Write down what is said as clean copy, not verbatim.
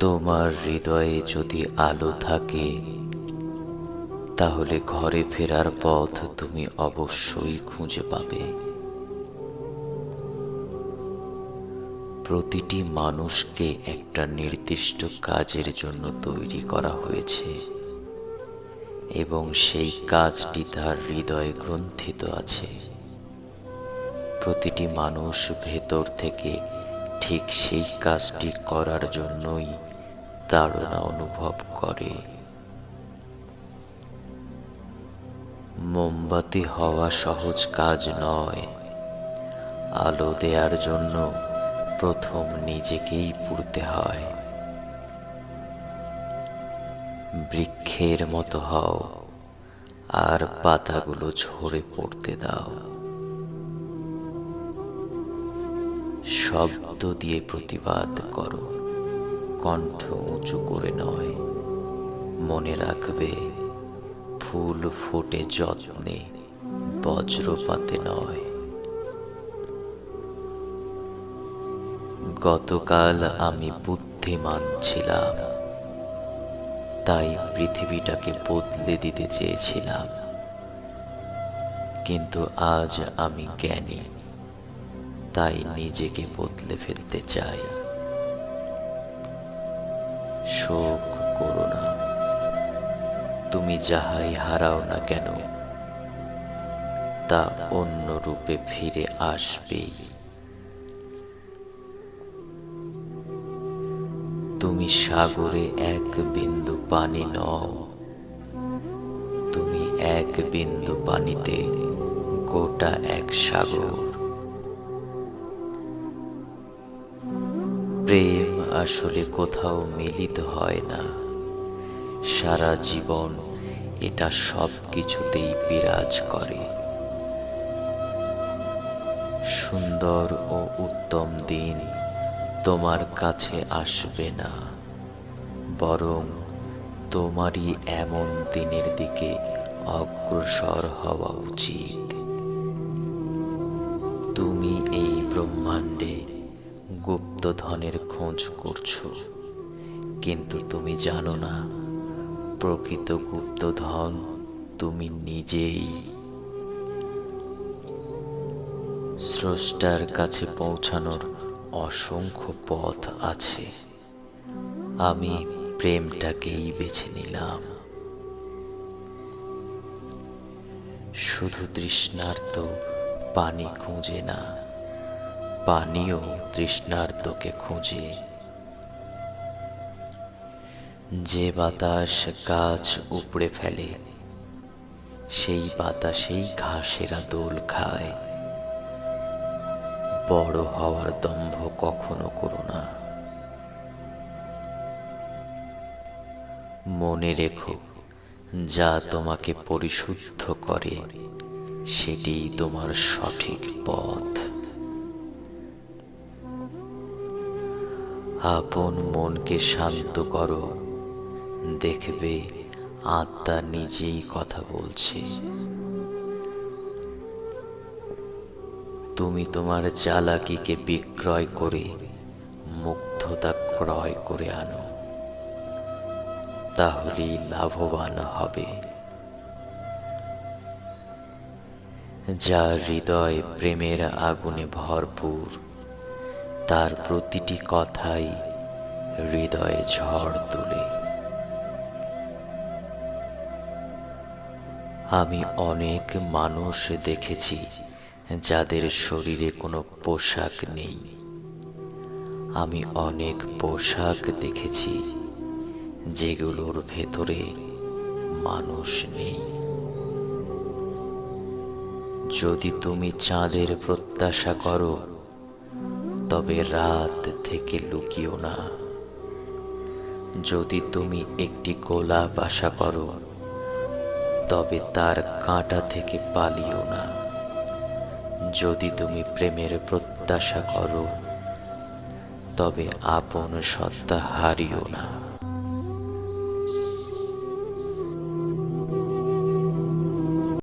তোমার হৃদয়ে যদি আলো থাকে, তাহলে ঘরে ফেরার পথ তুমি অবশ্যই খুঁজে পাবে। প্রতিটি মানুষকে একটা নির্দিষ্ট কাজের জন্য তৈরি করা হয়েছে এবং সেই কাজটি তার হৃদয়ে গ্রন্থিত আছে। প্রতিটি মানুষ ভেতর থেকে ঠিক সেই কাজটি করার জন্যই তাড়না অনুভব করে। মোমবাতি হওয়া সহজ কাজ নয়। আলো দেওয়ার জন্য প্রথম নিজেকেই পুড়তে হয়। বৃক্ষের মতো হও আর পাতাগুলো ঝরে পড়তে দাও। শব্দ দিয়ে প্রতিবাদ করো, কণ্ঠ উঁচু করে নয়। মনে রাখবে, ফুল ফোটে যত্নে, বজ্রপাতে নয়। গতকাল আমি বুদ্ধিমান ছিলাম, তাই পৃথিবীটাকে বদলে দিতে চেয়েছিলাম। কিন্তু আজ আমি জ্ঞানী, তাই নিজেকে বদলে ফেলতে চাই। শোক করো না। তুমি যাহাই হারাও না কেন, তা অন্য রূপে ফিরে আসবেই। তুমি সাগরে এক বিন্দু পানি নও, তুমি এক বিন্দু পানিতে গোটা এক সাগর। প্রেম আসলে কোথাও মিলিত হয় না, সারা জীবন এটা সব কিছুতেই বিরাজ করে। সুন্দর ও উত্তম দিন তোমার কাছে আসবে না, বরং তোমারই এমন দিনের দিকে অগ্রসর হওয়া উচিত। তুমি এই ব্রহ্মাণ্ডে গুপ্তধনের খোঁজ করছো, কিন্তু তুমি জানো না প্রকৃত গুপ্তধন তুমি নিজেই। স্রষ্টার কাছে পৌঁছানোর অসংখ্য পথ আছে, আমি প্রেমটাকেই বেছে নিলাম। শুধু তৃষ্ণার্ত পানি খুঁজে না, পানিও তৃষ্ণার্তকে খুঁজে। যে বাতাস গাছ উপড়ে ফেলে, সেই বাতাসেই ঘাসেরা দোল খায়। বড় হওয়ার দম্ভ কখনো করো না। মনে রেখো, যা তোমাকে পরিশুদ্ধ করে সেটিই তোমার সঠিক পথ। আপন মনকে শান্ত করো, দেখবে আত্মা নিজেই কথা বলছে। তুমি তোমার চালাকিকে বিক্রয় করে মুগ্ধতা ক্রয় করে আনো, তাহলেই লাভবান হবে। যার হৃদয় প্রেমের আগুনে ভরপুর, তার প্রতিটি কথাই হৃদয়ে ঝড় তোলে। আমি অনেক মানুষ দেখেছি যাদের শরীরে কোনো পোশাক নেই। আমি অনেক পোশাক দেখেছি যেগুলোর ভেতরে মানুষ নেই। যদি তুমি চাঁদের প্রত্যাশা করো, তবে রাত থেকে লুকিও না। যদি তুমি একটি গোলাপ আশা করো, তবে তার কাঁটা থেকে পালিও না। যদি তুমি প্রেমের প্রত্যাশা করো, তবে আপন সত্তা হারিও না।